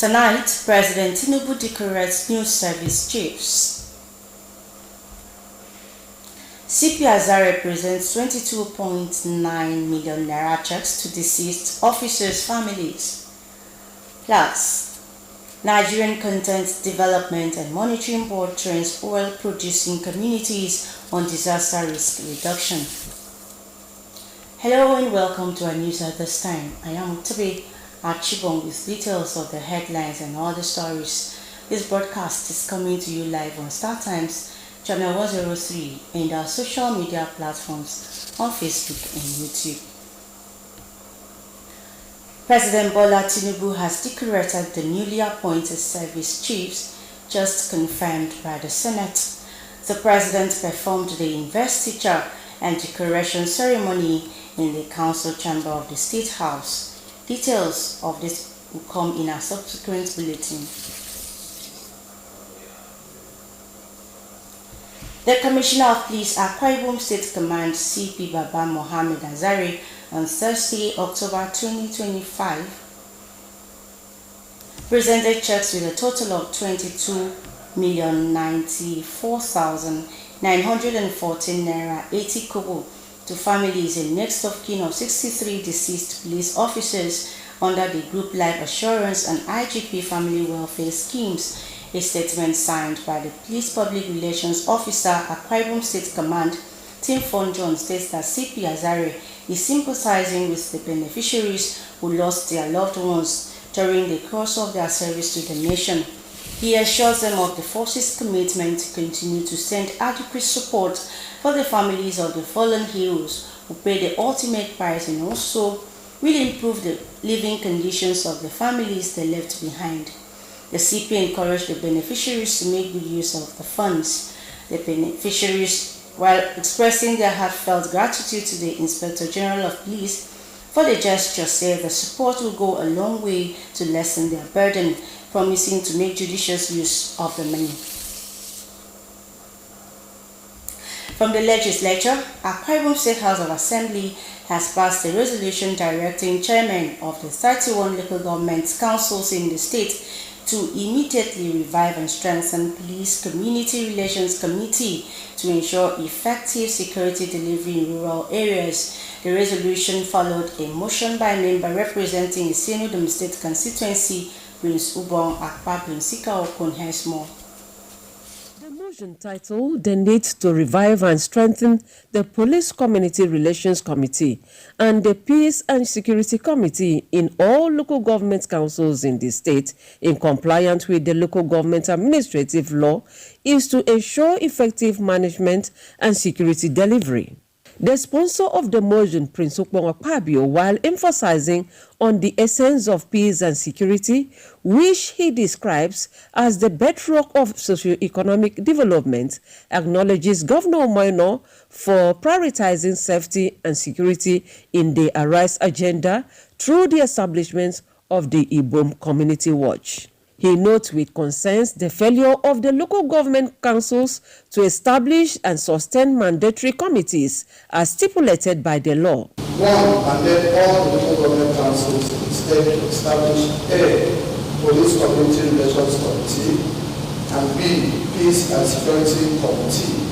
Tonight, President Tinubu decorates new service chiefs. CP Azare presents 22.9 million naira checks to deceased officers' families. Plus, Nigerian Content Development and Monitoring Board trains oil-producing communities on disaster risk reduction. Hello and welcome to our news at this time. I am Tabe Achibong with details of the headlines and other stories. This broadcast is coming to you live on Star Times, channel 103, and our social media platforms on Facebook and YouTube. President Bola Tinubu has decorated the newly appointed service chiefs, just confirmed by the Senate. The president performed the investiture and decoration ceremony in the council chamber of the State House. Details of this will come in a subsequent bulletin. The Commissioner of Police, Akwa Ibom State Command, CP Baba Mohammed Azare, on Thursday, October 2025, presented checks with a total of 22,094,914 naira 80 kobo to families in next of kin of 63 deceased police officers under the Group Life Assurance and IGP Family Welfare Schemes. A statement signed by the Police Public Relations Officer, Akwa Ibom State Command, Tim Fonjon, states that CP Azare is sympathizing with the beneficiaries who lost their loved ones during the course of their service to the nation. He assures them of the force's commitment to continue to send adequate support for the families of the fallen heroes who paid the ultimate price and also will improve the living conditions of the families they left behind. The CP encouraged the beneficiaries to make good use of the funds. The beneficiaries, while expressing their heartfelt gratitude to the Inspector General of Police for the gesture, said the support will go a long way to lessen their burden, promising to make judicious use of the money. From the legislature, Akwa Ibom State House of Assembly has passed a resolution directing chairmen of the 31 local government councils in the state to immediately revive and strengthen Police Community Relations Committee to ensure effective security delivery in rural areas. The resolution followed a motion by a member representing Isenudum State Constituency, Prince Ubong Akpa Prinsika Okon Hesmo. The motion titled "The Need to Revive and Strengthen the Police Community Relations Committee and the Peace and Security Committee in all local government councils in the state in compliance with the local government administrative law" is to ensure effective management and security delivery. The sponsor of the motion, Prince Ubong Akpabio, while emphasizing on the essence of peace and security, which he describes as the bedrock of socio-economic development, acknowledges Governor Moino for prioritizing safety and security in the Arise agenda through the establishment of the Ibom Community Watch. He notes with concern the failure of the local government councils to establish and sustain mandatory committees as stipulated by the law. One, mandate all the local government councils instead to establish A, Police Community Relations Committee, and B, Peace and Security Committee.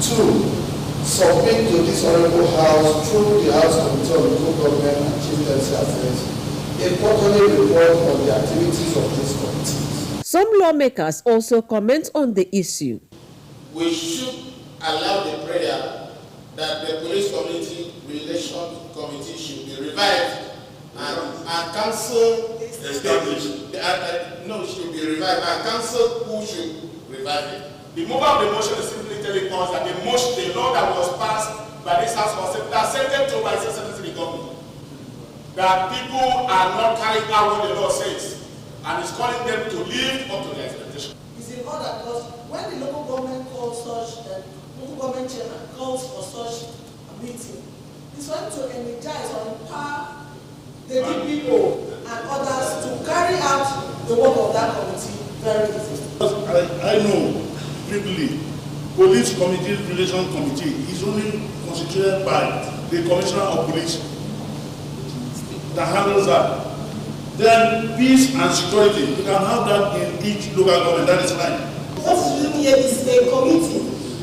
2, submit to this Honorable House through the House Committee on Local Government and Chieftaincy Affairs a quarterly report on the activities of these committees. Some lawmakers also comment on the issue. We should allow the prayer that the Police Community Relations Committee should be revived and council established. Should be revived and council who should revive it. The mover of the motion is simply telling us that the law that was passed by this house was accepted to by the Secretary government. That people are not carrying out what the law says, and it's calling them to live up to their expectation. It's in order because when the local government calls such, local government chairman calls for such a meeting, it's going to energize or empower the people and others to carry out the work of that committee very easily. I know briefly, Police Community Relations Committee is only constituted by the Commissioner of Police that handles that. then peace and security, you can have that in each local government, that is fine. What is doing here is a committee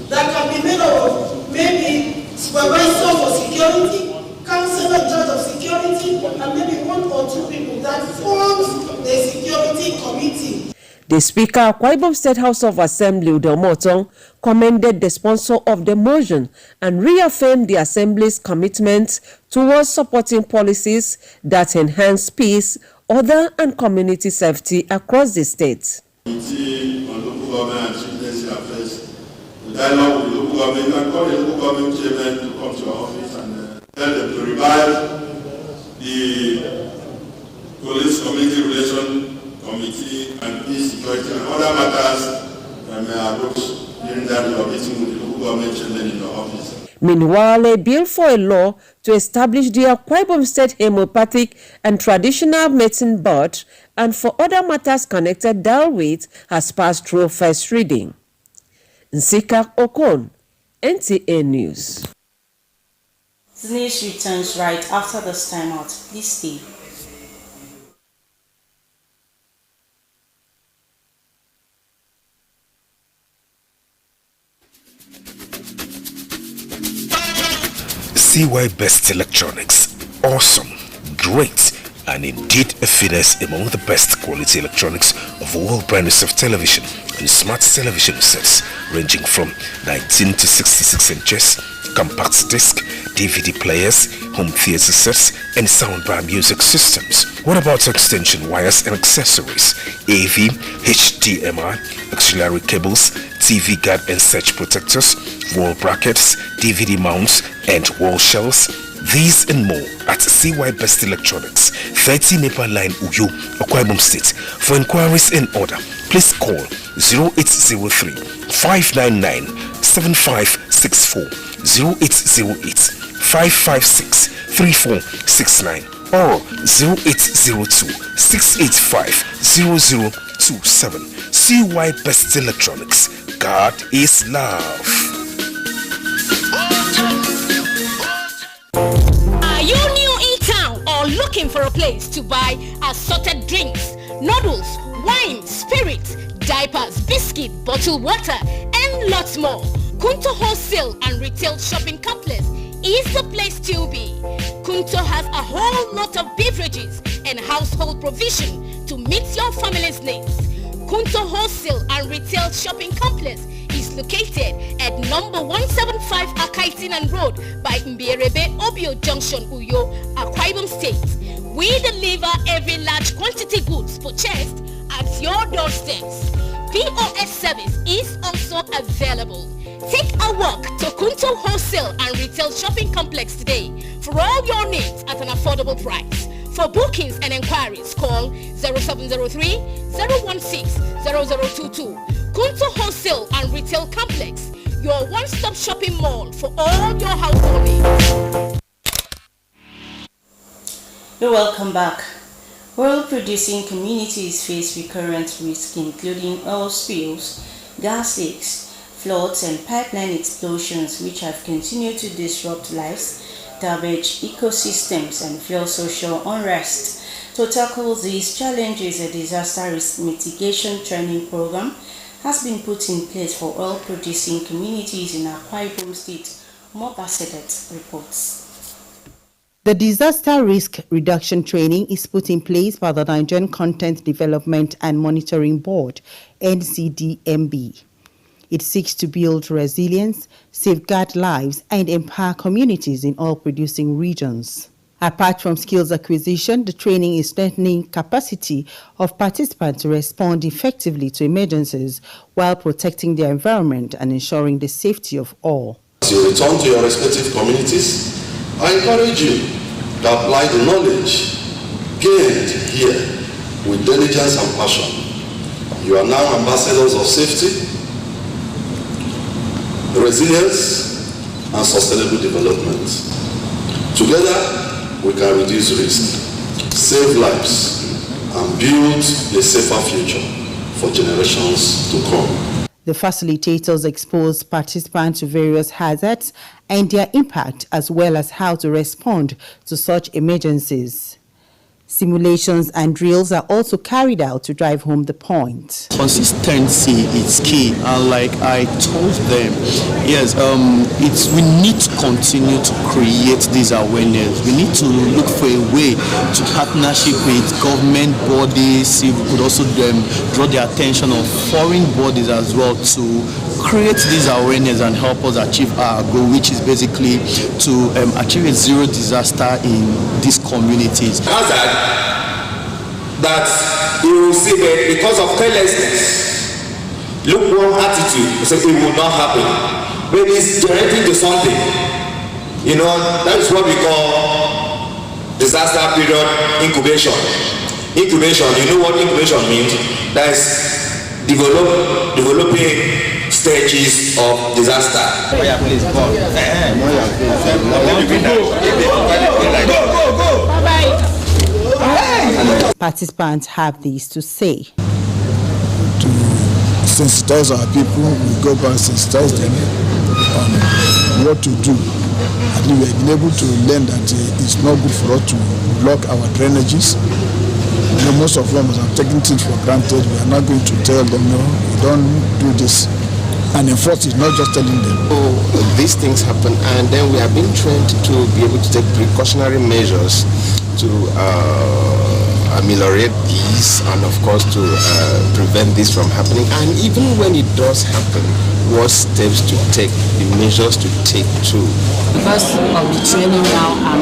that can be made up of maybe supervisor for security, councillor judge of security, and maybe 1 or 2 people that forms the security committee. The Speaker, Akwa Ibom State House of Assembly, Udo Motong, commended the sponsor of the motion and reaffirmed the Assembly's commitment towards supporting policies that enhance peace, order, and community safety across the state. Committee on local government and chieftaincy affairs, the dialogue with local government, you can call the local government chairman to come to your office and tell them to revive the police community relation committee and peace, security, and other matters may approach during that you are meeting with the local government chairman in your office. Meanwhile, a bill for a law to establish the Akwa Ibom State Homeopathic and Traditional Medicine Board and for other matters connected therewith has passed through first reading. Nsika Okon, NTA News. The news returns right after this time out. Please stay. CY Best Electronics. Awesome, great, and indeed a finesse among the best quality electronics of all brands of television and smart television sets ranging from 19 to 66 inches, compact disc, DVD players, home theater sets, and soundbar music systems. What about extension wires and accessories, AV, HDMI, auxiliary cables, TV guard and surge protectors, wall brackets, DVD mounts, and wall shelves? These and more at CY Best Electronics, 30 Nepal Line, Uyo, Akwa Ibom State. For inquiries and order, please call 0803 599 7564, 0808 556 3469, or 0802 685 0027. CY Best Electronics. God is love. Are you new in town or looking for a place to buy assorted drinks, noodles, wine, spirits, diapers, biscuit, bottled water, and lots more? Kunto Wholesale and Retail Shopping Complex is the place to be. Kunto has a whole lot of beverages and household provision to meet your family's needs. Kunto Wholesale and Retail Shopping Complex is located at number 175 Akaitinan Road by Mbierebe Obio Junction, Uyo, Akwa Ibom State. We deliver every large quantity goods purchased at your doorsteps. POS service is also available. Take a walk to Kunto Wholesale and Retail Shopping Complex today for all your needs at an affordable price. For bookings and inquiries, call 0703 016 0022. Kunto Wholesale and Retail Complex, your one-stop shopping mall for all your household needs. You're welcome back. Oil-producing communities face recurrent risks including oil spills, gas leaks, floods, and pipeline explosions, which have continued to disrupt lives, damage ecosystems, and fuel social unrest. To tackle these challenges, a disaster risk mitigation training program has been put in place for oil-producing communities in Akwa Ibom State. Mobasedet reports. The Disaster Risk Reduction Training is put in place by the Nigerian Content Development and Monitoring Board, NCDMB. It seeks to build resilience, safeguard lives, and empower communities in oil-producing regions. Apart from skills acquisition, the training is strengthening capacity of participants to respond effectively to emergencies while protecting their environment and ensuring the safety of all. As you return to your respective communities, I encourage you to apply the knowledge gained here with diligence and passion. You are now ambassadors of safety, resilience, and sustainable development. Together, we can reduce risk, save lives, and build a safer future for generations to come. The facilitators expose participants to various hazards and their impact, as well as how to respond to such emergencies. Simulations and drills are also carried out to drive home the point. Consistency is key, and like I told them, yes, we need to continue to create this awareness. We need to look for a way to partnership with government bodies. We could also draw the attention of foreign bodies as well to create this awareness and help us achieve our goal, which is basically to achieve a zero disaster in these communities. That you will see that because of carelessness, lukewarm attitude, so it will not happen. When it's generating to something, that is what we call disaster period incubation. Incubation, you know what incubation means? That is developing stages of disaster. Participants have this to say. To sensitize our people, we go back and sensitize them on what to do. And we have been able to learn that it's not good for us to block our drainages. Most of them are taking things for granted. We are not going to tell them, no, you don't do this. And enforce it, not just telling them. These things happen, and then we have been trained to be able to take precautionary measures to ameliorate these, and of course to prevent this from happening. And even when it does happen, what steps to take, the measures to take too. Because of the training now, I'm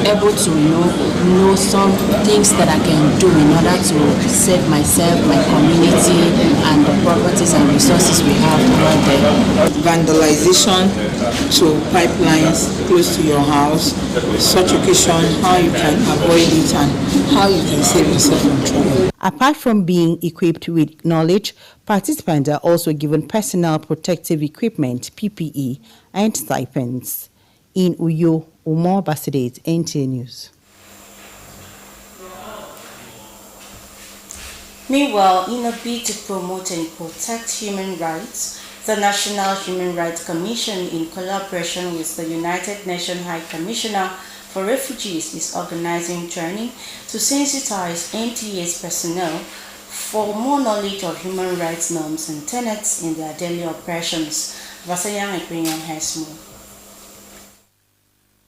able to know some things that I can do in order to save myself, my community, and the properties and resources we have around there. Vandalization to pipelines close to your house, such occasion, how you can avoid it and how you can save yourself from trouble. Apart from being equipped with knowledge, participants are also given personal protective equipment, PPE, and stipends. In Uyo, Umar Basidate, NTA News. Meanwhile, in a bid to promote and protect human rights, the National Human Rights Commission, in collaboration with the United Nations High Commissioner for Refugees, is organizing training to sensitize NTA's personnel for more knowledge of human rights norms and tenets in their daily operations. Vasayang Ekrinyang has more.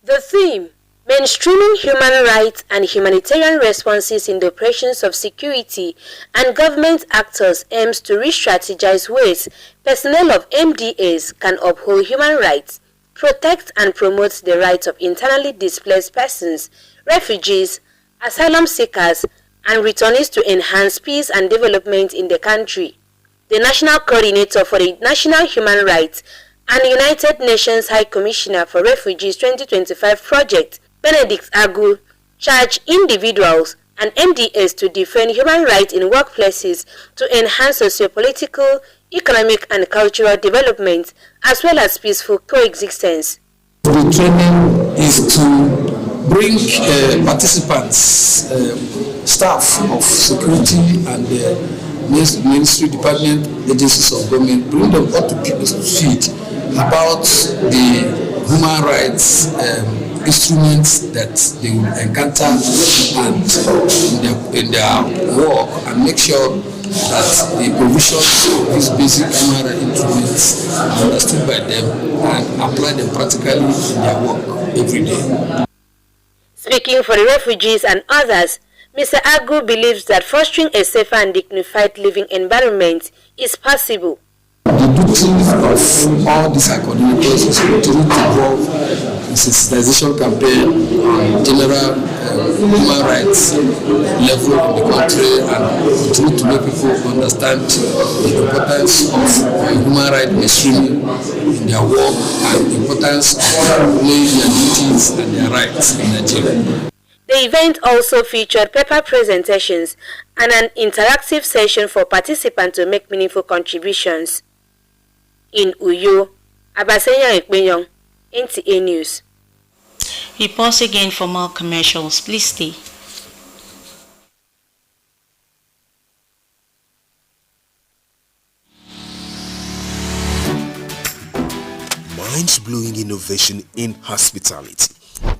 The theme, mainstreaming human rights and humanitarian responses in the operations of security and government actors, aims to re-strategize ways personnel of MDAs can uphold human rights, protect and promote the rights of internally displaced persons, refugees, asylum seekers, and returnees to enhance peace and development in the country. The National Coordinator for the National Human Rights and United Nations High Commissioner for Refugees 2025 project, Benedict Agu, charged individuals and MDAs to defend human rights in workplaces to enhance socio-political, economic and cultural development, as well as peaceful coexistence. The training is to bring participants, staff of security and ministry department, agencies of government, bring them up to speed about the human rights instruments that they will encounter and in their work, and make sure that the provisions of these basic human rights instruments are understood by them and apply them practically in their work every day. Speaking for the refugees and others, Mr. Agu believes that fostering a safer and dignified living environment is possible. The duty of all these coordinators is to continue to involve in sensitization campaign on general human rights level in the country, and continue to make people understand the importance of human rights mainstreaming in their work and the importance of playing their duties and their rights in Nigeria. The event also featured paper presentations and an interactive session for participants to make meaningful contributions. In Uyo, Abasenya Ekpenyong, NTA News. We pause again for more commercials. Please stay. Mind-blowing innovation in hospitality.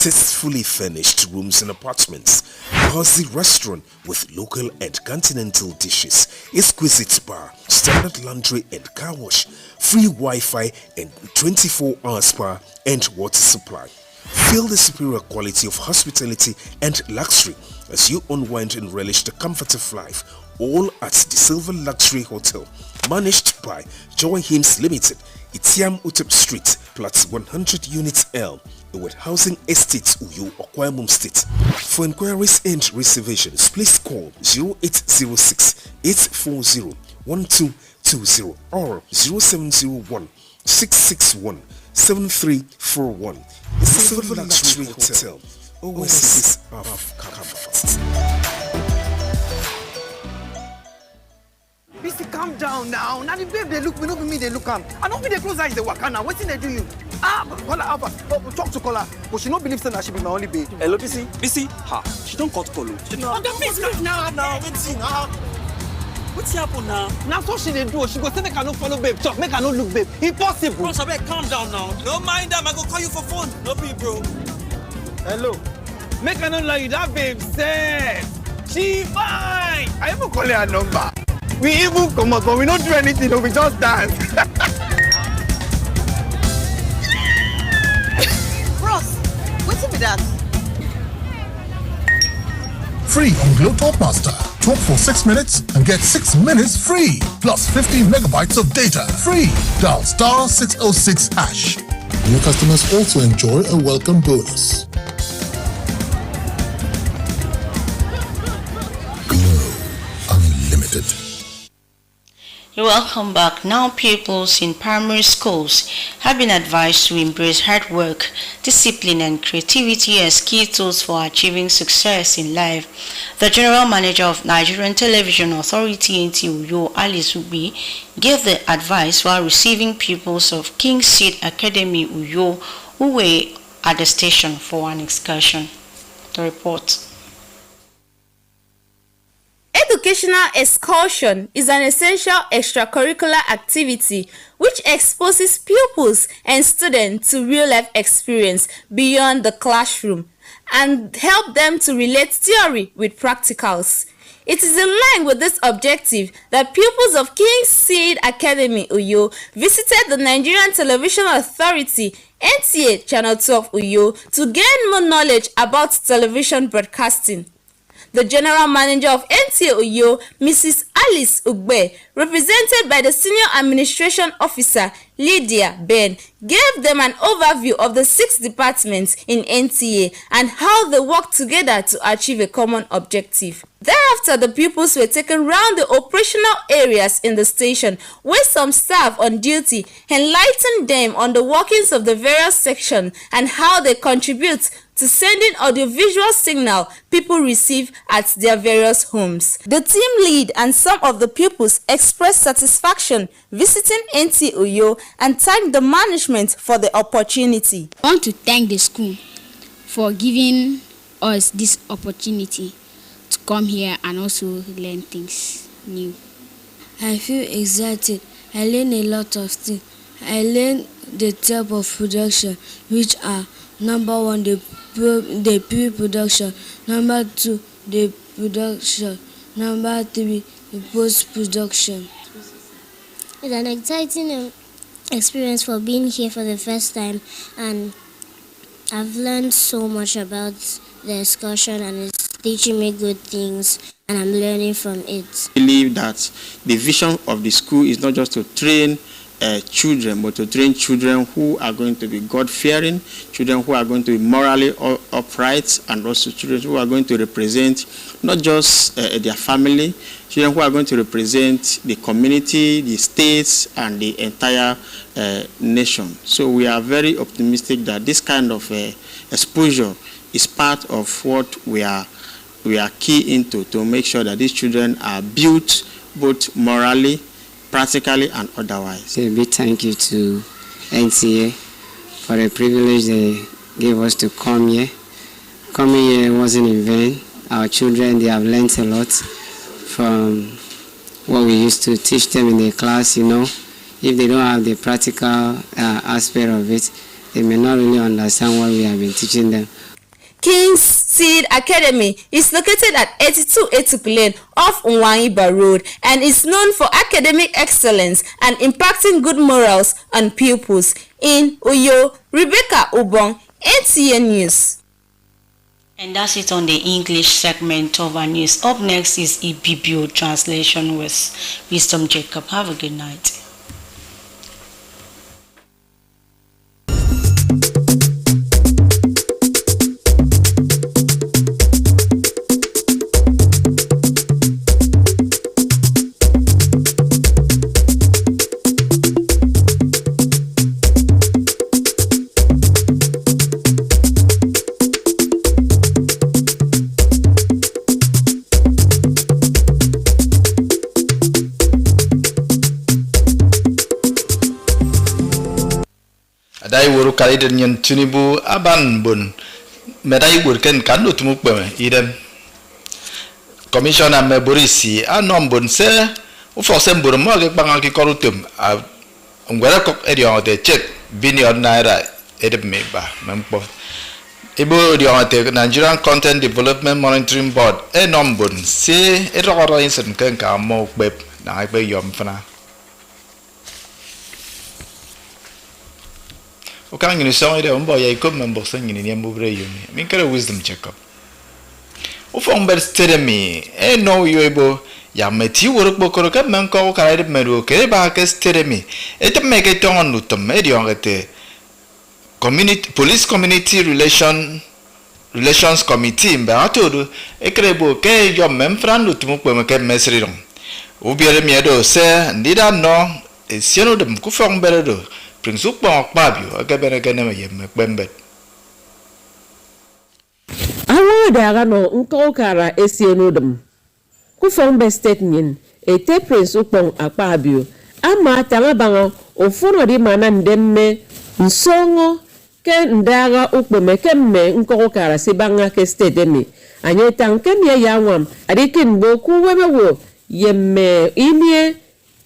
tastefully furnished rooms and apartments, cozy restaurant with local and continental dishes, exquisite bar, standard laundry and car wash, free Wi-Fi and 24-hour spa and water supply. Feel the superior quality of hospitality and luxury as you unwind and relish the comfort of life, all at the Silver Luxury Hotel, managed by Joy Hymns Limited, Itiam Utep Street, Plot 100 Units L, with Housing Estate, Uyo, Okwamum State. For inquiries and reservations, please call 0806 840 1220 or 0701 661 7341. The Silver Luxury Hotel, oasis of comfort. Bisi, calm down now. Now the babe they look, we don't be me they look am. I don't be the close eyes they work now. What thing they do you? Call her Alpha. Talk to call her. But she don't believe that she be my only babe. Hello, Bisi. Bisi, she don't cut call. She no. Okay, please now. What's happen now? Now so she they do. She go say make I no follow babe. Talk, make I no look babe. Impossible. Bro, Sabek, calm down now. No mind them. I go call you for phone. No be, bro. Hello. Make I no lie you. That babe said she fine. I even call her number. We even come out, but we don't do anything. No, we just dance. Bros, what's it with that? Free on Glow Top Master. Talk for 6 minutes and get 6 minutes free. Plus 15 megabytes of data free. Dial *606 hash. New customers also enjoy a welcome bonus. Glow Unlimited. Welcome back. Now pupils in primary schools have been advised to embrace hard work, discipline and creativity as key tools for achieving success in life. The General Manager of Nigerian Television Authority NTA Uyo, Alice Ugbe, gave the advice while receiving pupils of King Seed Academy Uyo who were at the station for an excursion. The report. Educational excursion is an essential extracurricular activity which exposes pupils and students to real-life experience beyond the classroom and help them to relate theory with practicals. It is in line with this objective that pupils of King Seed Academy Uyo visited the Nigerian Television Authority NTA Channel 12 Uyo to gain more knowledge about television broadcasting. The General Manager of NTA Uyo, Mrs. Alice Ugbe, represented by the Senior Administration Officer Lydia Ben, gave them an overview of the 6 departments in NTA and how they work together to achieve a common objective. Thereafter, the pupils were taken round the operational areas in the station, where some staff on duty enlightened them on the workings of the various sections and how they contribute to sending audiovisual signal people receive at their various homes. The team lead and some of the pupils expressed satisfaction visiting NTA Uyo and thanked the management for the opportunity. I want to thank the school for giving us this opportunity to come here and also learn things new. I feel excited. I learned a lot of things. I learned the type of production, which are number 1, the pre-production, number 2, the production, number 3, the post-production. It's an exciting experience for being here for the first time, and I've learned so much about the excursion, and it's teaching me good things, and I'm learning from it. I believe that the vision of the school is not just to train children, but to train children who are going to be God-fearing, children who are going to be morally upright, and also children who are going to represent not just their family, children who are going to represent the community, the states, and the entire nation. So we are very optimistic that this kind of exposure is part of what we are key into to make sure that these children are built both morally, practically, and otherwise. A big thank you to NTA for the privilege they gave us to come here. Coming here wasn't in vain. Our children, they have learned a lot from what we used to teach them in the class, you know. If they don't have the practical aspect of it, they may not really understand what we have been teaching them. King's Seed Academy is located at 82 Etuk Lane off Nwanyiba Road and is known for academic excellence and impacting good morals on pupils. In Uyo, Rebecca Ubong, NTN News. And that's it on the English segment of our news. Up next is Ibibio translation with Wisdom Jacob. Have a good night. Dai wuru kali den nyen Tinubu aban bun medai wurken kan utumuk beme idem commissioner me borisi anom bun se u force mbur mo ke banga ki korutum a ngwara kok edion te check billion naira edem me ba mempo ibo edion te Nigerian Content Development Monitoring Board enom bun se eroro insen kan ka mo beb na be yom fana Okang ini song ide umbo ya ikut memboksan ini ni ambubre yumi. Minkara wisdom check up. Ufong ber stedemi no yoibo ya meti work bokoro ka menko ka ide meru ke ba ke stedemi. Ete meke tongon nutum edion ete community police community relations committee mba atodo ekrebo ke yo memfran nutum ko me ke mesrirong. Ubiere miedo se ndida no esieno dem ku fong beredo. Prinsip bang akbabio agabere ganema yemme bembet. Awa daga no nko kara esieno dem. Ku fombe statement ete prinsip bang akbabio ama tanga banga ofono di mana ndemme nsongo ke ndaga ukpeme kemme nko kara sibanga ke stedemi anye tanke mi ya wam adikin boku webewo yemme inie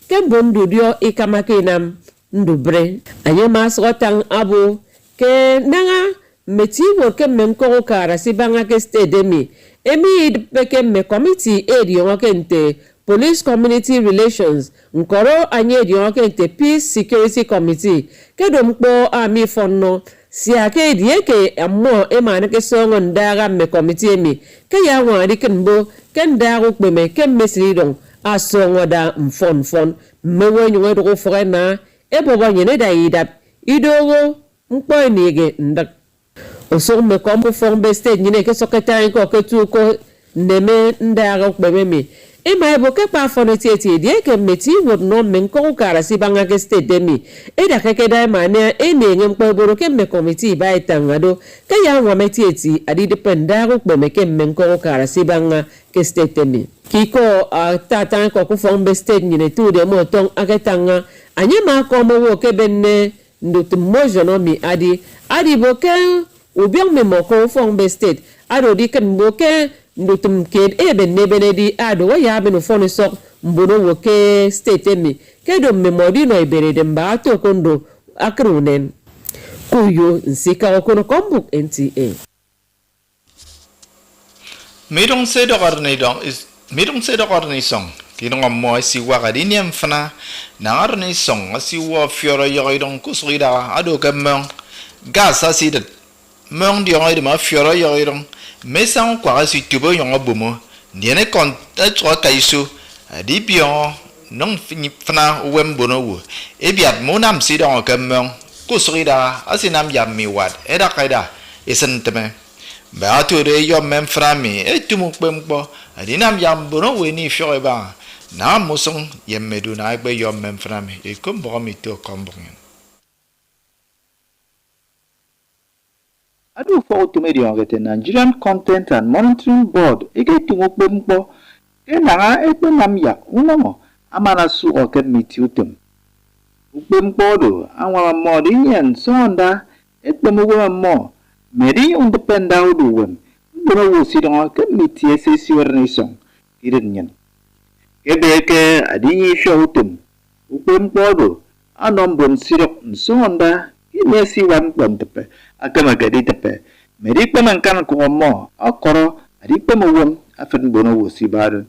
ke bondudio ikamake nam ndubre anye masotang abu ke nanga meti wo ke menko kara sibanga ke stedemi emi peke me committee edi kente police community relations nkoro anye edi kente peace security committee ke dompo ami fonno si ake edi ke ammo ema ke songo ndaga me committee emi ke ya wa di kenbo ken daru kpeme ke mesridong asongo da mfon mewe nywe do forena eboba nyene da idap idogo mpo nige ndak oso me kombo forme state nyene ke secretary ko ke tu ko neme ndaga kpeme e ma ebo ke pa foneti eti die ke meti wod no men ko kara si banga ke state demi e da ke da ma ne e ne ngem ko boro ke me committee ba itangado ke ya wa meti eti adi dependa ko kpeme ke men ko kara si banga ke state demi kiko tata ko ku forme state nyene tu de mo ton agetanga anye ma ko mo wo ke benne ndot mojo no mi adi boke obiang me mo ko forme state ado di kan boke ndotum ke e benne benedi ado wa ya be no fone sok mbono wo ke state mi ke do me modi no ibere de mba to kondo akrunen kuyo nsika okono kombuk NTA Medong se do garne song kinong mo si wakadini amfana na garne song si wa fiora yoidong kusrida ado kamong gas asidet mong di yoid ma fiora yoidong mesang kwa si tubo yong abumo niene kon tro kaisu di bion non fana wembono wo ebiat monam si dong kamong kusrida asinam yammi wat eda kaida isenteme ba to re yo mem frami etumu pempo adinam yambono we ni fiora na musong yemmedu na agbe yo mem frami e kombo mi to kombo adu fo to me the Nigerian Content and Monitoring Board egeti ngopempo e na ekpe namya unomo amana su oket mitiutem upempo do anwa mo di nyen sonda ekpe mo mo meri independent do wem no wo si don ke mitie se si organisation irenyen kebeke adinyi shoutum upempo do anom bon sirok sonda inesi wan pempe akama gadi tepe Merikpe mankan ko mo akoro adikpe mo won afen bono wo sibaro.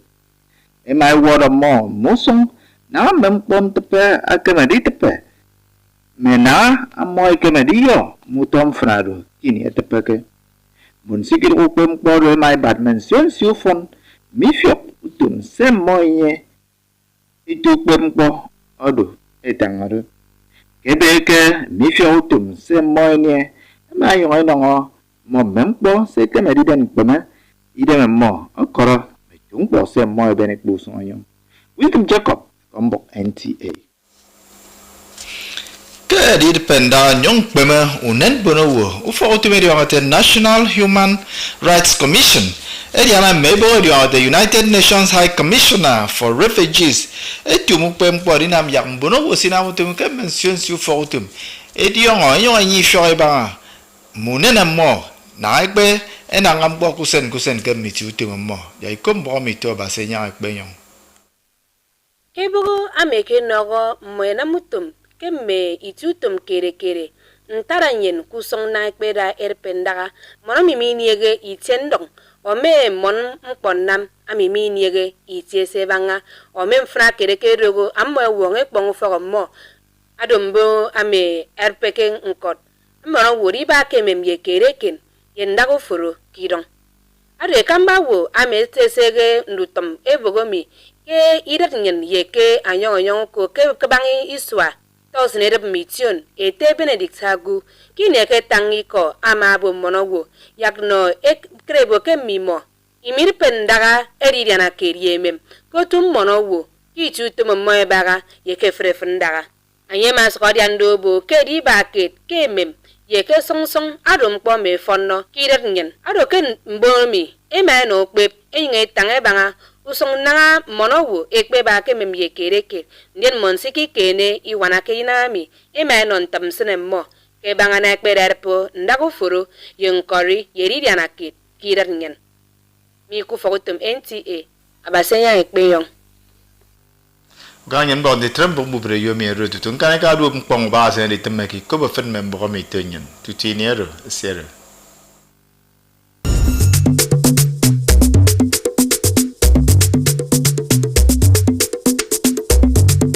E mai wora mo musong na mempon tepe akamadi tepe. Mena amoy kamadiyo mutom frado kini tepe ke. Mun sikir upem kporo mai badmension siufon mifiop utum semoye itu pempo odo etangaro. Kebeke mifiop utum semoye mai yoy nongo mo mempo se kamadi dan pema ida mo akoro chung po semoye benek busong ayong. William Jacob Kombok NTA. Kadi dependa nyong pema unen bonowo ufa otumedi wangate National Human Rights Commission ediana mebo ediana the United Nations High Commissioner for Refugees etumu pempo dinam yang bonowo sinamu tum ke mention si ufa otum ediona yon anyi shoy ba munena mo naikbe enangam bo kusen ke mitu tum mo yai kombo mito ba senya ekbe yon Keburu ameke nogo mwena mutum kemme itutum kere ntaranyen kusong na ekpeda erpendaga mono miminiege itendong ome mon mponnam amiminiege itiesebanga ome mfra kere rego ammo wonge kpong fogomo adombo ame erpeke nkot mono wori ba kememye kereken yendago furu kidong ade kamba wo ame tesege ndutom ebogomi ke idat nyen yeke anyong ko ke bangi iswa tos nerep mission ete Benedict Hagu kineke tangi ko amabo monogo yakno ek krebo ke mimo imir pendaga eridiana keriemem ko tum monogo kichu tum moy baga yeke frefndaga anyema skodi andobo ke di baket kemem yeke song adom po me fonno kidat nyen ado ken mbomi emeno kpep enye tange banga usong nanga monowo ekpe ba ke memye kereke ndien monsiki kene iwana ke inami non tamsene mo ke banga na ekpe derpo ndago furu yenkori yeridiana kit kidat nyen mi ku fogutum NTA abasenya ekpe yon ganyen bon de trembo mubre yo mi redu tun kan ka du pong ba sen de temeki ko ba fen membo mi tenyen tu tinero sere